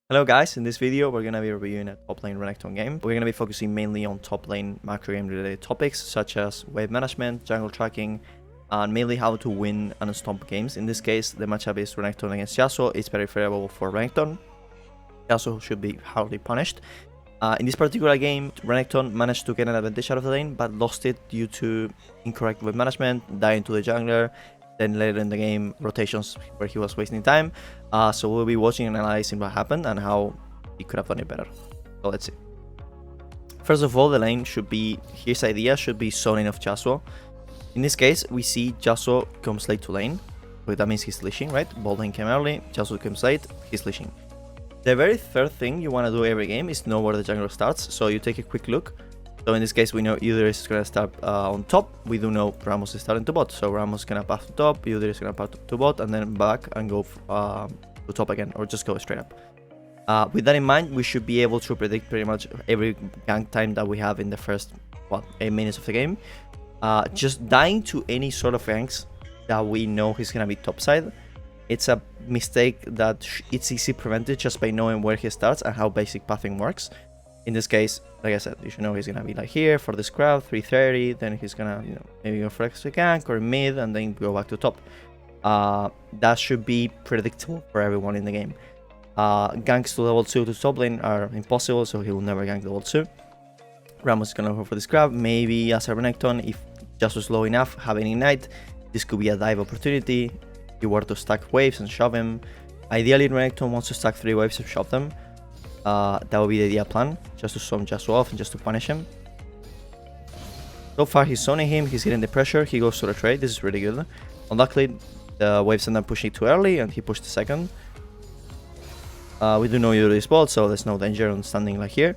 Hello guys, in this video we're gonna be reviewing a top lane Renekton game. We're gonna be focusing mainly on top lane macro game related topics such as wave management, jungle tracking, and mainly how to win and stomp games. In this case, the matchup is Renekton against Yasuo. It's very favorable for Renekton. Yasuo should be hardly punished. In this particular game, Renekton managed to get an advantage out of the lane, but lost it due to incorrect wave management, dying to the jungler. Then later in the game, rotations where he was wasting time. So we'll be watching and analyzing what happened and how he could have done it better. So let's see. First of all, the lane should be, his idea should be zoning off Yasuo. In this case, we see Yasuo comes late to lane. But that means he's leashing, right? Bot lane came early, Yasuo comes late, he's leashing. The very third thing you want to do every game is know where the jungler starts. So you take a quick look. So in this case, we know Udyr is going to start on top. We do know Ramos is starting to bot. So Ramos is going to path to top, Udyr is going to path to bot, and then back and go to top again, or just go straight up. With that in mind, we should be able to predict pretty much every gank time that we have in the first 8 minutes of the game. Just dying to any sort of ganks that we know he's going to be top side. It's a mistake that it's easy prevented just by knowing where he starts and how basic pathing works. In this case, like I said, you should know he's gonna be like here for this crowd, 330, then he's gonna, maybe go for extra gank or mid and then go back to top. That should be predictable for everyone in the game. Ganks to level 2 to top lane are impossible, so he will never gank level 2. Ramos is gonna go for this grab, maybe as a Renekton, if just was low enough, having ignite, this could be a dive opportunity. If you were to stack waves and shove him. Ideally, Renekton wants to stack 3 waves and shove them. That would be the ideal plan, just to zoom Yasuo off and just to punish him. So far he's zoning him, he's getting the pressure, he goes to the trade, this is really good. Unluckily, the waves end up pushing too early and he pushed the second. We do know you do this bot, so there's no danger on standing like here.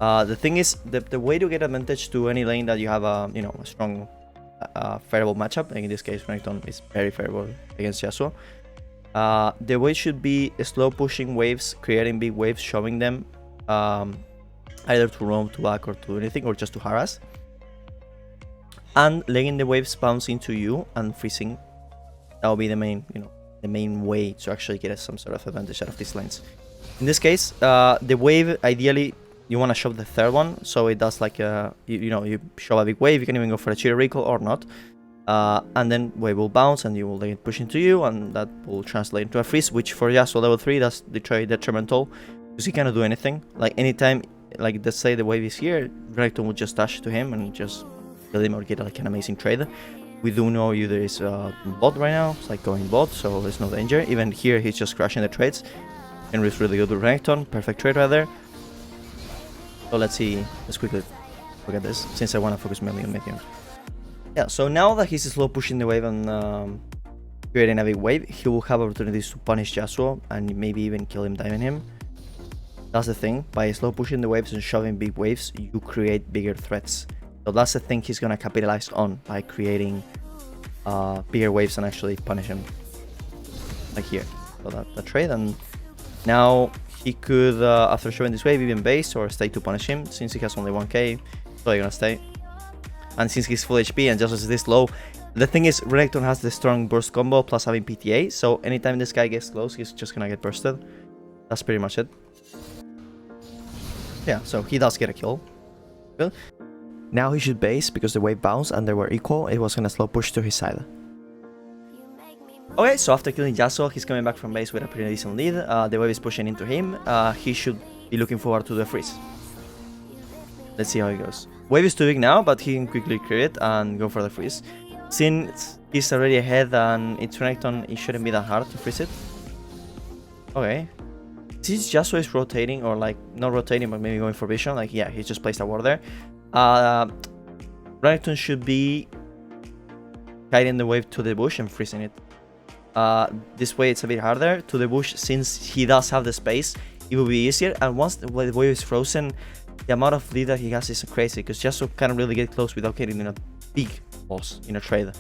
The thing is, the way to get advantage to any lane that you have a strong favorable matchup, like in this case Renekton is very favorable against Yasuo. The way should be slow pushing waves, creating big waves, showing them either to roam, to back, or to anything, or just to harass. And letting the waves bounce into you and freezing. That will be the main way to actually get some sort of advantage out of these lanes. In this case, the wave, ideally, you want to shove the third one, so it does like you shove a big wave. You can even go for a cheater recall or not. And then wave will bounce and you will let it push into you, and that will translate into a freeze, which for Yasuo level 3 that's detrimental because he cannot do anything. Like anytime, like let's say the wave is here, Renekton will just dash to him and just kill him or get like an amazing trade. We do know there is bot right now, it's like going bot, so there's no danger. Even here he's just crashing the trades. Henry's really good with Renekton, perfect trade right there. So let's quickly look at this, since I want to focus mainly on mid game. Yeah, so now that he's slow pushing the wave and creating a big wave, he will have opportunities to punish Yasuo and maybe even kill him, diving him. That's the thing, by slow pushing the waves and shoving big waves, you create bigger threats. So that's the thing he's gonna capitalize on, by creating bigger waves and actually punish him. Like here, so that trade, and now he could, after showing this wave, even base or stay to punish him, since he has only 1k, so you're gonna stay. And since he's full HP and just is this low, the thing is Renekton has the strong burst combo plus having PTA, so anytime this guy gets close, he's just gonna get bursted. That's pretty much it. Yeah, so he does get a kill. Good. Now he should base because the wave bounced and they were equal. It was gonna slow push to his side. Okay, so after killing Yasuo, he's coming back from base with a pretty decent lead. The wave is pushing into him. He should be looking forward to the freeze. Let's see how it goes. Wave is too big now, but he can quickly clear it and go for the freeze. Since he's already ahead and it's Renekton, it shouldn't be that hard to freeze it. Okay. Since Yasuo is rotating, or like not rotating but maybe going for vision, like yeah, he just placed a ward there. Renekton should be guiding the wave to the bush and freezing it. This way it's a bit harder. To the bush, since he does have the space, it will be easier. And once the wave is frozen, the amount of lead that he has is crazy, because Yasuo can't really get close without getting in a big boss in a trade.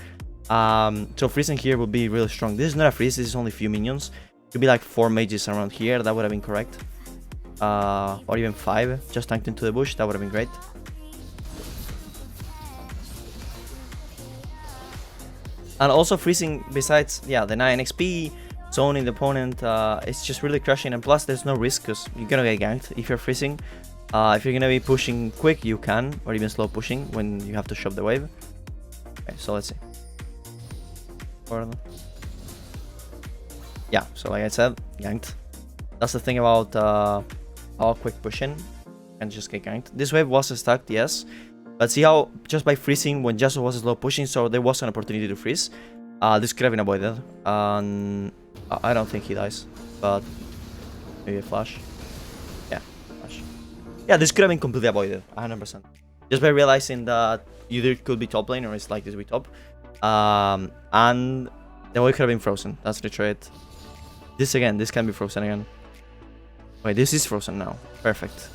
So freezing here would be really strong. This is not a freeze, this is only a few minions. It could be like 4 mages around here, that would have been correct. Or even 5, just tanked into the bush, that would have been great. And also freezing, besides, yeah, the 9 XP, zoning the opponent. It's just really crushing, and plus there's no risk because you're gonna get ganked if you're freezing. If you're gonna be pushing quick, you can, or even slow pushing when you have to shove the wave. Okay, so let's see. Yeah, so like I said, ganked. That's the thing about our quick pushing, and just get ganked. This wave was stuck, yes, but see how just by freezing when Yasuo was slow pushing, so there was an opportunity to freeze. This could have been avoided, and I don't think he dies, but maybe a flash. Yeah, flash. Yeah, this could have been completely avoided, 100%. Just by realizing that either could be top lane or it's likely to be top, and the wave could have been frozen. That's the trade. This can be frozen again. Wait, this is frozen now. Perfect.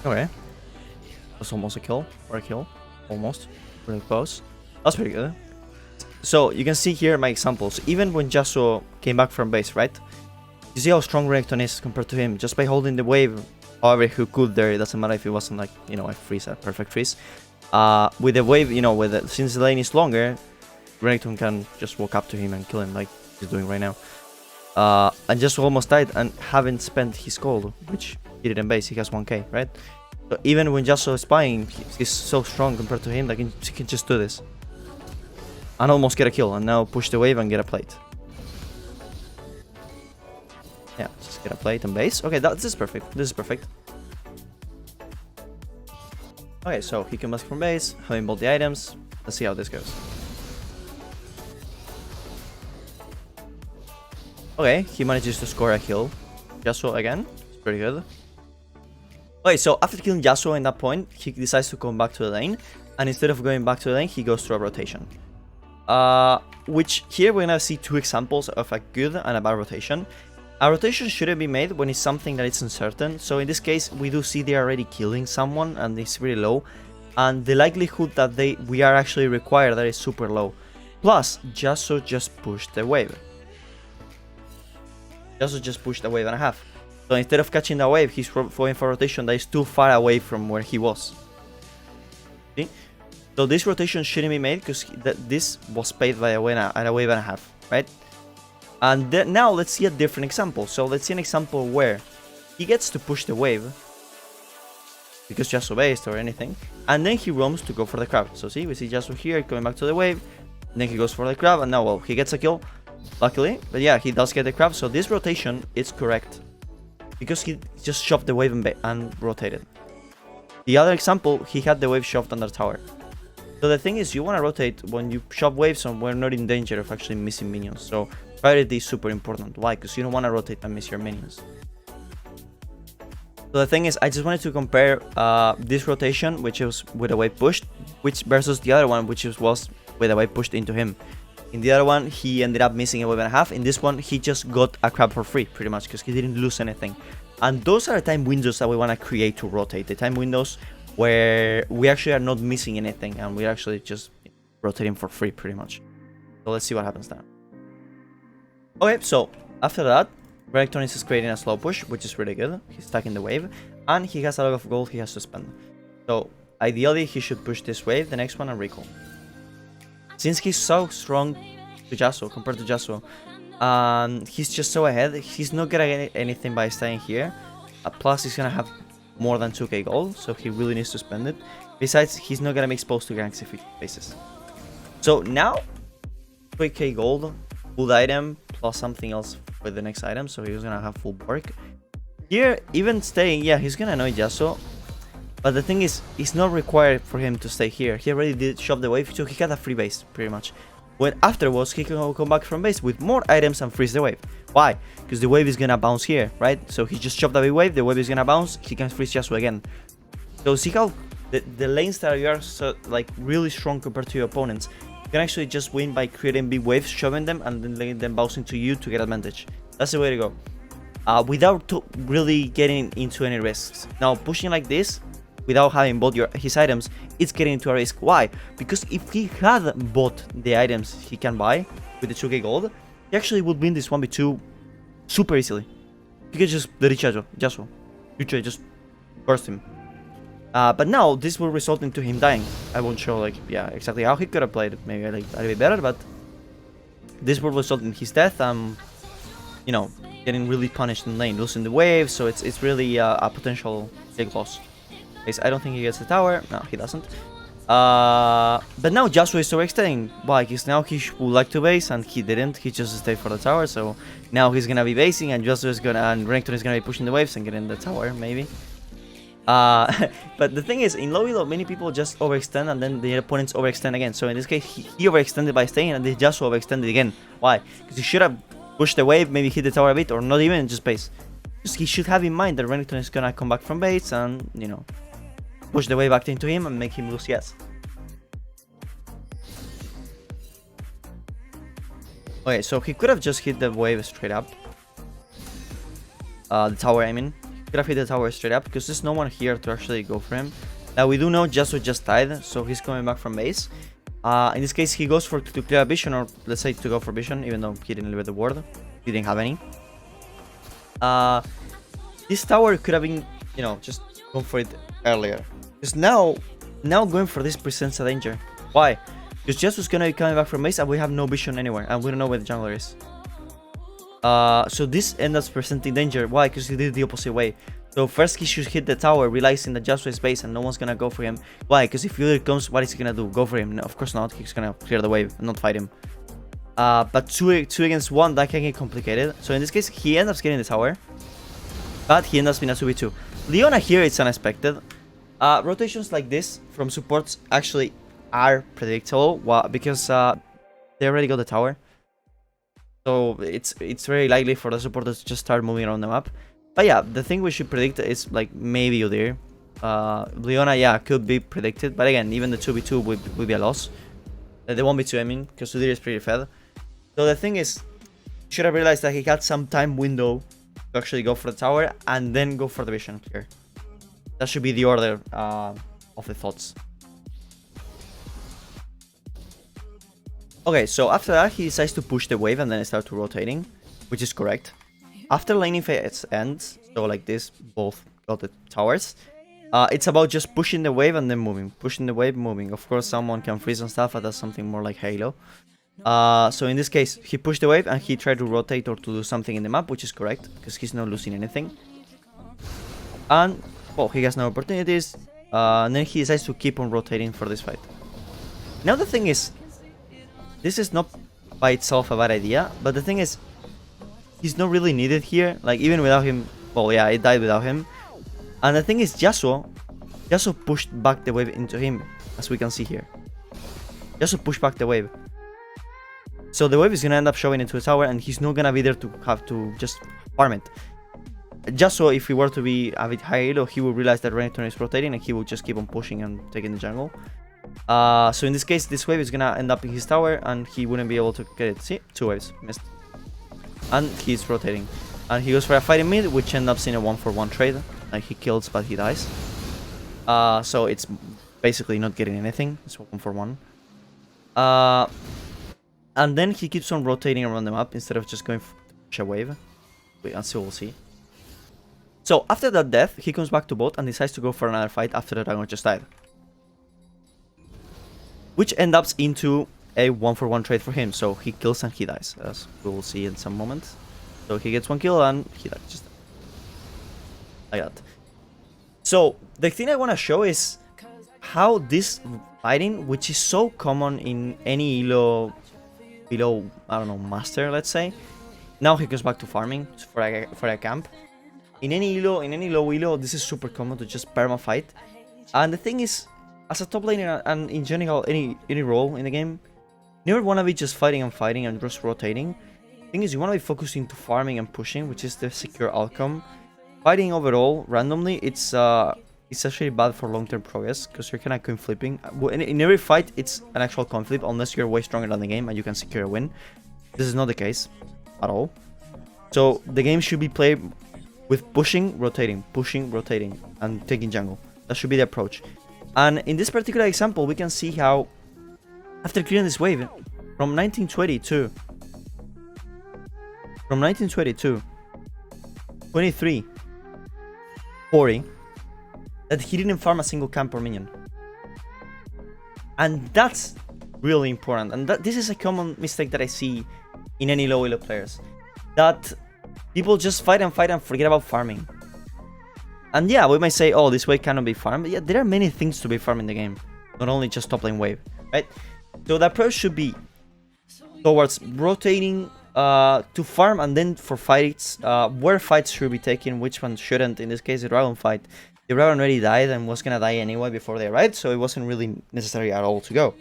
Okay. That's almost a kill. Or a kill. Almost. Really close. That's pretty good. So, you can see here my examples. Even when Yasuo came back from base, right? You see how strong Renekton is compared to him. Just by holding the wave, however he could there, it doesn't matter if it wasn't like, you know, a freeze, a perfect freeze. With the wave, you know, since the lane is longer, Renekton can just walk up to him and kill him like he's doing right now. And just almost died and haven't spent his gold, which he didn't base. He has 1k, right? So even when Yasuo is spying, he's so strong compared to him that he can just do this. And almost get a kill, and now push the wave and get a plate. Yeah, just get a plate and base. Okay, this is perfect. This is perfect. Okay, so he can mask from base, having both the items. Let's see how this goes. Okay, he manages to score a kill. Yasuo again. It's pretty good. Okay, so after killing Yasuo in that point, he decides to come back to the lane. And instead of going back to the lane, he goes through a rotation. Which here we're gonna see two examples of a good and a bad rotation. A rotation shouldn't be made when it's something that is uncertain. So in this case, we do see they're already killing someone and it's really low. And the likelihood that we are actually required that is super low. Plus, Yasuo just pushed the wave. Yasuo just pushed a wave and a half. So instead of catching the wave, he's going for a rotation that is too far away from where he was. See? So this rotation shouldn't be made because this was paid by a wave and a half, right? And now let's see a different example. So let's see an example where he gets to push the wave because Yasuo based or anything, and then he roams to go for the crab. So see, we see Yasuo here coming back to the wave, and then he goes for the crab, and now, well, he gets a kill, luckily. But yeah, he does get the crab, so this rotation is correct because he just shoved the wave and rotated. The other example, he had the wave shoved under tower. So the thing is, you want to rotate when you shove waves and we're not in danger of actually missing minions. So priority is super important. Why? Because you don't want to rotate and miss your minions. So the thing is, I just wanted to compare this rotation, which was with a wave pushed, versus the other one, which was with a wave pushed into him. In the other one, he ended up missing a wave and a half. In this one, he just got a crab for free, pretty much, because he didn't lose anything. And those are the time windows that we want to create to rotate. The time windows where we actually are not missing anything and we're actually just rotating for free, pretty much. So let's see what happens now. Okay, so after that, Renekton is creating a slow push, which is really good. He's stacking the wave, and he has a lot of gold he has to spend. So ideally, he should push this wave, the next one, and recall. Since he's so strong to Yasuo, compared to Yasuo, he's just so ahead, he's not gonna get anything by staying here. Plus, he's gonna have more than 2k gold, so he really needs to spend it. Besides, he's not gonna be exposed to ganks if he faces. So now, 3k gold, full item, plus something else for the next item, so he's gonna have full work. Here, even staying, yeah, he's gonna annoy Yasuo, but the thing is, it's not required for him to stay here. He already did shove the wave, so he got a free base, pretty much. When afterwards, he can come back from base with more items and freeze the wave. Why? Because the wave is gonna bounce here, right? So he just shoved the wave is gonna bounce, he can freeze Yasuo again. So see how the lanes that you are so, like, really strong compared to your opponents, you can actually just win by creating big waves, shoving them, and then letting them bounce into you to get advantage. That's the way to go. Without really getting into any risks. Now, pushing like this, without having bought his items, it's getting into a risk. Why? Because if he had bought the items he can buy with the 2k gold, he actually would win this 1v2 super easily. He could just let it Yasuo. Literally just burst him. But now this will result into him dying. I won't show like exactly how he could have played maybe like a little bit better, but this will result in his death. You know, getting really punished in lane, losing the wave. So it's really a potential big loss. I don't think he gets the tower. No, he doesn't. But now Yasuo is overextending. Why? Because now he would like to base and he didn't. He just stayed for the tower. So now he's gonna be basing and Yasuo is gonna and Renekton is gonna be pushing the waves and getting the tower maybe. But the thing is, in low elo, many people just overextend and then the opponents overextend again. So in this case, he overextended by staying and then Yasuo overextended again. Why? Because he should have pushed the wave, maybe hit the tower a bit, or not even just base. Just he should have in mind that Renekton is gonna come back from base and, you know, push the wave back into him and make him lose yes. Okay, so he could have just hit the wave straight up. The tower, I mean. Could have hit the tower straight up because there's no one here to actually go for him. Now we do know Yasuo just died, so he's coming back from base. In this case, he goes for to clear a vision, or let's say to go for vision, even though he didn't leave the ward. He didn't have any. This tower could have been, you know, just gone for it earlier. Because now going for this presents a danger. Why? Because Yasuo's gonna be coming back from base and we have no vision anywhere, and we don't know where the jungler is. So this ends up presenting danger. Why? Because he did the opposite way. So first he should hit the tower, realizing that Yasuo is base and no one's gonna go for him. Why? Because if Fiddler comes, what is he gonna do? Go for him? No, of course not. He's gonna clear the wave and not fight him. But two against one, that can get complicated. So in this case, he ends up getting the tower, but he ends up being a 2v2. Leona here, it's unexpected. Rotations like this from supports actually are predictable. Why? Because they already got the tower. So it's very likely for the supporters to just start moving around the map. But yeah, the thing we should predict is like maybe Udyr. Leona, yeah, could be predicted. But again, even the 2v2 would be a loss. The 1v2, I mean, because Udyr is pretty fed. So the thing is, you should have realized that he had some time window to actually go for the tower and then go for the vision clear. That should be the order of the thoughts. Okay, so after that, he decides to push the wave and then start to rotating, which is correct. After laning phase ends, so like this, both got the towers, it's about just pushing the wave and then moving. Pushing the wave, moving. Of course, someone can freeze and stuff, but that's something more like Halo. So in this case, he pushed the wave and he tried to rotate or to do something in the map, which is correct, because he's not losing anything. And, well, he has no opportunities, and then he decides to keep on rotating for this fight. Now the thing is, this is not by itself a bad idea, but the thing is, he's not really needed here. Like, even without him, well, yeah, it died without him. And the thing is, Yasuo pushed back the wave into him, as we can see here. Yasuo pushed back the wave. So the wave is gonna end up showing into a tower, and he's not gonna be there to have to just farm it. Yasuo, if he were to be a bit higher elo, he would realize that Renekton is rotating, and he will just keep on pushing and taking the jungle. So in this case, this wave is gonna end up in his tower and he wouldn't be able to get it. See? 2 waves. Missed. And he's rotating. And he goes for a fight in mid, which ends up in a 1-for-1 trade. Like, he kills, but he dies. So it's basically not getting anything. It's 1-for-1. And then he keeps on rotating around the map instead of just going for a wave. And so we'll see. So after that death, he comes back to bot and decides to go for another fight after the dragon just died. Which ends up into a 1-for-1 trade for him. So he kills and he dies, as we will see in some moment. So he gets 1 kill and he dies. Just like that. So the thing I want to show is how this fighting, which is so common in any elo below, I don't know, master, let's say. Now he goes back to farming for a camp. In any low elo, this is super common to just perma fight. And the thing is, as a top laner and in general any role in the game, you never want to be just fighting and just rotating. The thing is, you want to be focusing to farming and pushing, which is the secure outcome. Fighting overall randomly, it's actually bad for long-term progress because you're kind of coin flipping. In every fight, it's an actual coin flip unless you're way stronger than the game and you can secure a win. This is not the case at all. So the game should be played with pushing, rotating, and taking jungle. That should be the approach. And in this particular example, we can see how after clearing this wave from 1922, 23, 40, that he didn't farm a single camp or minion. And that's really important. And this is a common mistake that I see in any low elo players. That people just fight and forget about farming. And yeah, we might say, oh, this wave cannot be farmed. But yeah, there are many things to be farmed in the game. Not only just top lane wave, right? So the approach should be towards rotating to farm, and then for fights, where fights should be taken, which one shouldn't. In this case, the dragon fight. The dragon already died and was gonna die anyway before they arrived, so it wasn't really necessary at all to go.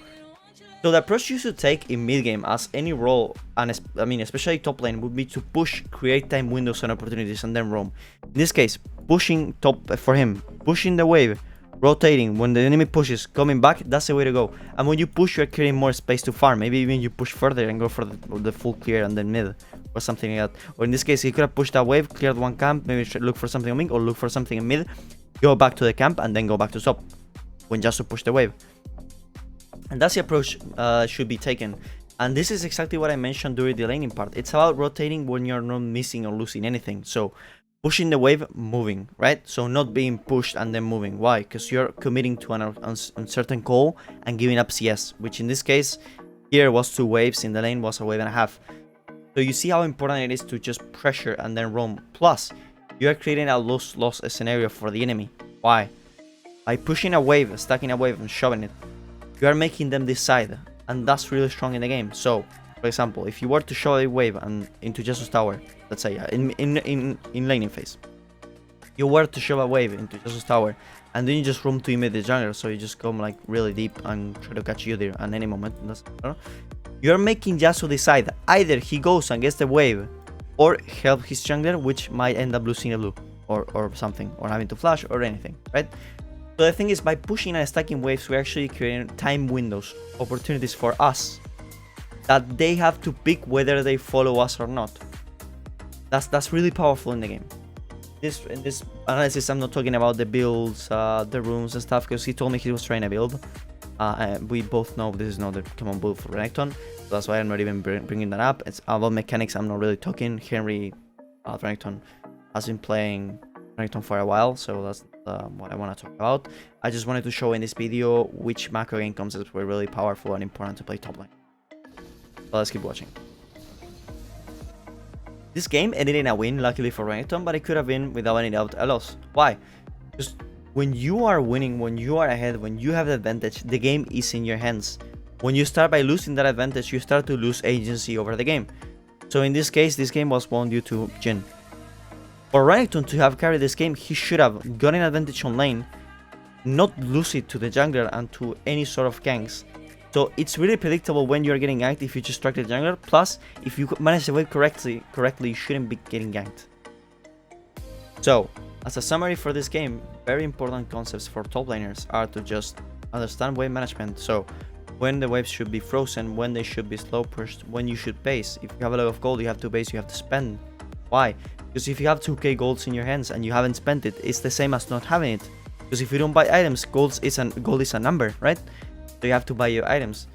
So the approach you should take in mid game, as any role, and I mean especially top lane, would be to push, create time windows and opportunities, and then roam. In this case, pushing top for him, pushing the wave, rotating when the enemy pushes, coming back, that's the way to go. And when you push, you're creating more space to farm. Maybe even you push further and go for the full clear and then mid, or something like that. Or in this case, he could have pushed that wave, cleared one camp, maybe look for something on mid, or look for something in mid, go back to the camp, and then go back to top when just to push the wave. And that's the approach should be taken. And this is exactly what I mentioned during the laning part. It's about rotating when you're not missing or losing anything. So pushing the wave, moving, right? So not being pushed and then moving. Why? Because you're committing to an uncertain goal and giving up CS, which in this case here was 2 waves, in the lane was a wave and a half. So you see how important it is to just pressure and then roam. Plus, you are creating a loss scenario for the enemy. Why? By pushing a wave, stacking a wave and shoving it, you are making them decide, and that's really strong in the game. So, for example, if you were to shove a wave and into Jesus Tower, let's say in laning phase, you were to shove a wave into Jesus Tower, and then you just roam to immediate jungler, so you just come like really deep and try to catch you there at any moment. You're making Yasuo decide. Either he goes and gets the wave, or help his jungler, which might end up losing a blue, or something, or having to flash, or anything, right? So the thing is, by pushing and stacking waves, we're actually creating time windows, opportunities for us, that they have to pick whether they follow us or not. That's really powerful in the game. In this analysis, I'm not talking about the builds, the rooms and stuff, because he told me he was trying to build. And we both know this is not the common build for Renekton, so that's why I'm not even bringing that up. It's about mechanics. I'm not really talking. Henry Renekton has been playing Renekton for a while, so that's what I want to talk about. I just wanted to show in this video which macro game concepts were really powerful and important to play top lane. So let's keep watching. This game ended in a win, luckily for Renekton, but it could have been, without any doubt, a loss. Why? Because when you are winning, when you are ahead, when you have the advantage, the game is in your hands. When you start by losing that advantage, you start to lose agency over the game. So in this case, this game was won due to Jhin. For Renekton to have carried this game, he should have gotten an advantage on lane, not lose it to the jungler and to any sort of ganks. So it's really predictable when you're getting ganked if you just track the jungler. Plus, if you manage the wave correctly, you shouldn't be getting ganked. So, as a summary for this game, very important concepts for top laners are to just understand wave management. So, when the waves should be frozen, when they should be slow pushed, when you should base. If you have a lot of gold, you have to base, you have to spend. Why? Because if you have 2k golds in your hands and you haven't spent it, it's the same as not having it. Because if you don't buy items, gold is a number, right? So you have to buy your items.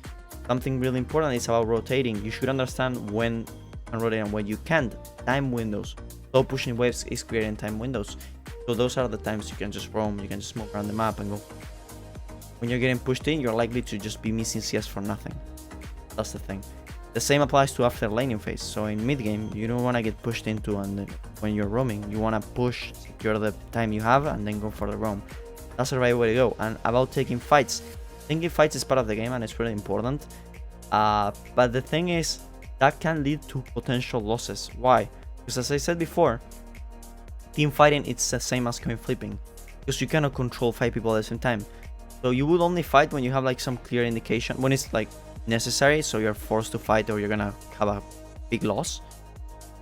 Something really important is about rotating. You should understand when you can rotate and when you can't. Time windows. Slow pushing waves is creating time windows. So those are the times you can just roam, you can just move around the map and go. When you're getting pushed in, you're likely to just be missing CS for nothing. That's the thing. The same applies to after laning phase. So in mid game, you don't want to get pushed into, and when you're roaming, you want to push, secure the time you have, and then go for the roam. That's the right way to go. And about taking fights, thinking fights is part of the game and it's really important. But the thing is, that can lead to potential losses. Why? Because as I said before, team fighting it's the same as coin flipping, because you cannot control 5 people at the same time. So you would only fight when you have like some clear indication, when it's like necessary, so you're forced to fight or you're gonna have a big loss.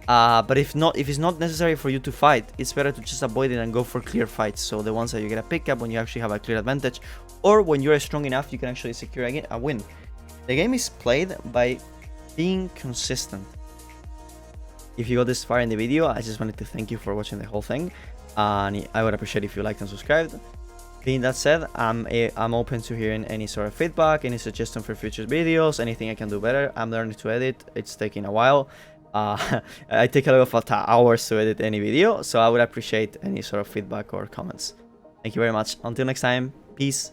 But if it's not necessary for you to fight, it's better to just avoid it and go for clear fights. So the ones that you get a pick up when you actually have a clear advantage, or when you're strong enough you can actually secure a win. The game is played by being consistent. If you got this far in the video, I just wanted to thank you for watching the whole thing, and I would appreciate if you liked and subscribed. Being that said, I'm open to hearing any sort of feedback, any suggestion for future videos, anything I can do better. I'm learning to edit, it's taking a while. I take a lot of hours to edit any video, so I would appreciate any sort of feedback or comments. Thank you very much. Until next time, peace.